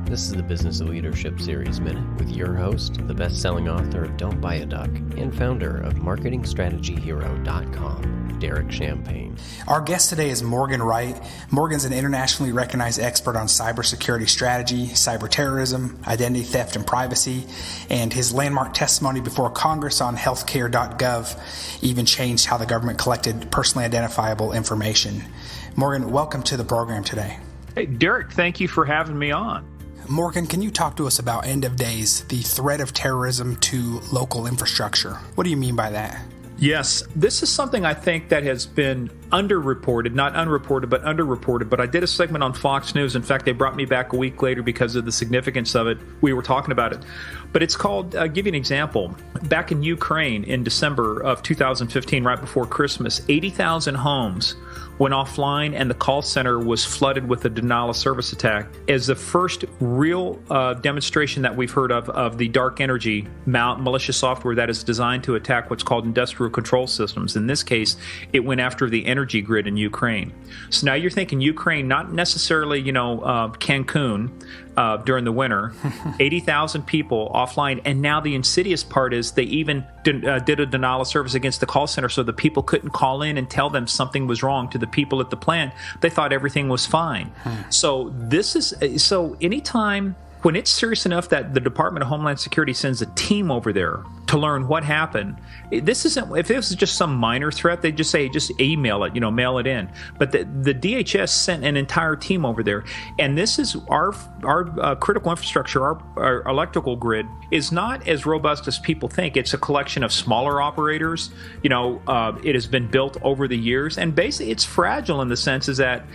This is the Business of Leadership Series Minute with your host, the best-selling author of Don't Buy a Duck and founder of MarketingStrategyHero.com, Derek Champagne. Our guest today is Morgan Wright. Morgan's an internationally recognized expert on cybersecurity strategy, cyberterrorism, identity theft, and privacy, and his landmark testimony before Congress on healthcare.gov even changed how the government collected personally identifiable information. Morgan, welcome to the program today. Hey, Derek, thank you for having me on. Morgan, can you talk to us about end of days, the threat of terrorism to local infrastructure? What do you mean by that? Yes, this is something I think that has been underreported, not unreported, but underreported. But I did a segment on Fox News. In fact, they brought me back a week later because of the significance of it. We were talking about it. But it's called, I'll give you an example. Back in Ukraine in December of 2015, right before Christmas, 80,000 homes went offline and the call center was flooded with a denial of service attack as the first real demonstration that we've heard of the dark energy malicious software that is designed to attack what's called industrial control systems. In this case, it went after the energy grid in Ukraine. So now you're thinking Ukraine, not necessarily, Cancun during the winter, 80,000 people offline. And now the insidious part is they even did a denial of service against the call center so the people couldn't call in and tell them something was wrong to the people at the plant. They thought everything was fine. So anytime when it's serious enough that the Department of Homeland Security sends a team over there to learn what happened, this isn't, if this is just some minor threat, they just say, just email it, mail it in. But the DHS sent an entire team over there. And this is our critical infrastructure, our electrical grid is not as robust as people think. It's a collection of smaller operators. It has been built over the years. And basically it's fragile in the sense is that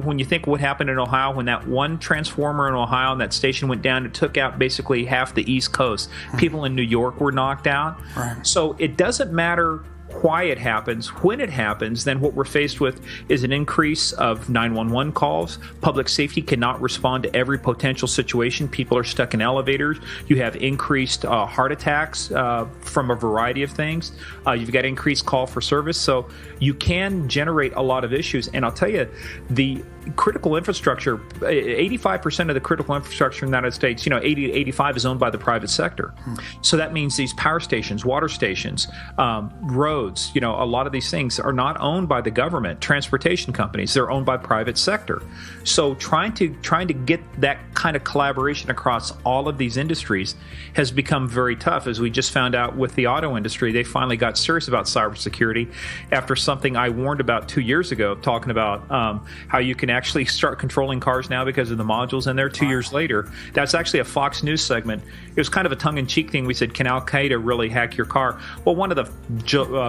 when you think what happened in Ohio, when that one transformer in Ohio and that station went down, it took out basically half the East Coast. People in New York were knocked out. Right. So it doesn't matter why it happens. When it happens, then what we're faced with is an increase of 911 calls. Public safety cannot respond to every potential situation. People are stuck in elevators. You have increased heart attacks from a variety of things. You've got increased call for service. So you can generate a lot of issues. And I'll tell you, the critical infrastructure, 85% of the critical infrastructure in the United States, 80 to 85 is owned by the private sector. So that means these power stations, water stations, roads, a lot of these things are not owned by the government. Transportation companies, they're owned by private sector. So trying to get that kind of collaboration across all of these industries has become very tough. As we just found out with the auto industry, they finally got serious about cybersecurity after something I warned about 2 years ago, talking about how you can actually start controlling cars now because of the modules in there. 2 years later, that's actually a Fox News segment. It was kind of a tongue-in-cheek thing. We said, can Al-Qaeda really hack your car? Well, one of the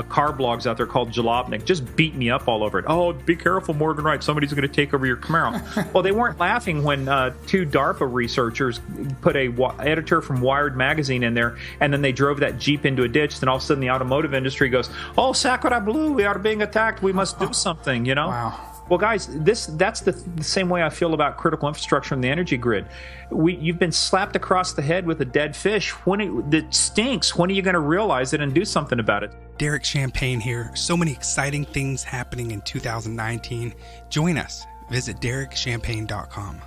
car blogs out there called Jalopnik just beat me up all over it. Oh, be careful, Morgan Wright. Somebody's going to take over your Camaro. Well, they weren't laughing when two DARPA researchers put a editor from Wired magazine in there, and then they drove that Jeep into a ditch. Then all of a sudden the automotive industry goes, oh, Sakura Blue, we are being attacked. We must do something, Wow. Well, guys, that's the same way I feel about critical infrastructure and the energy grid. You've been slapped across the head with a dead fish. That stinks. When are you going to realize it and do something about it? Derek Champagne here. So many exciting things happening in 2019. Join us. Visit DerekChampagne.com.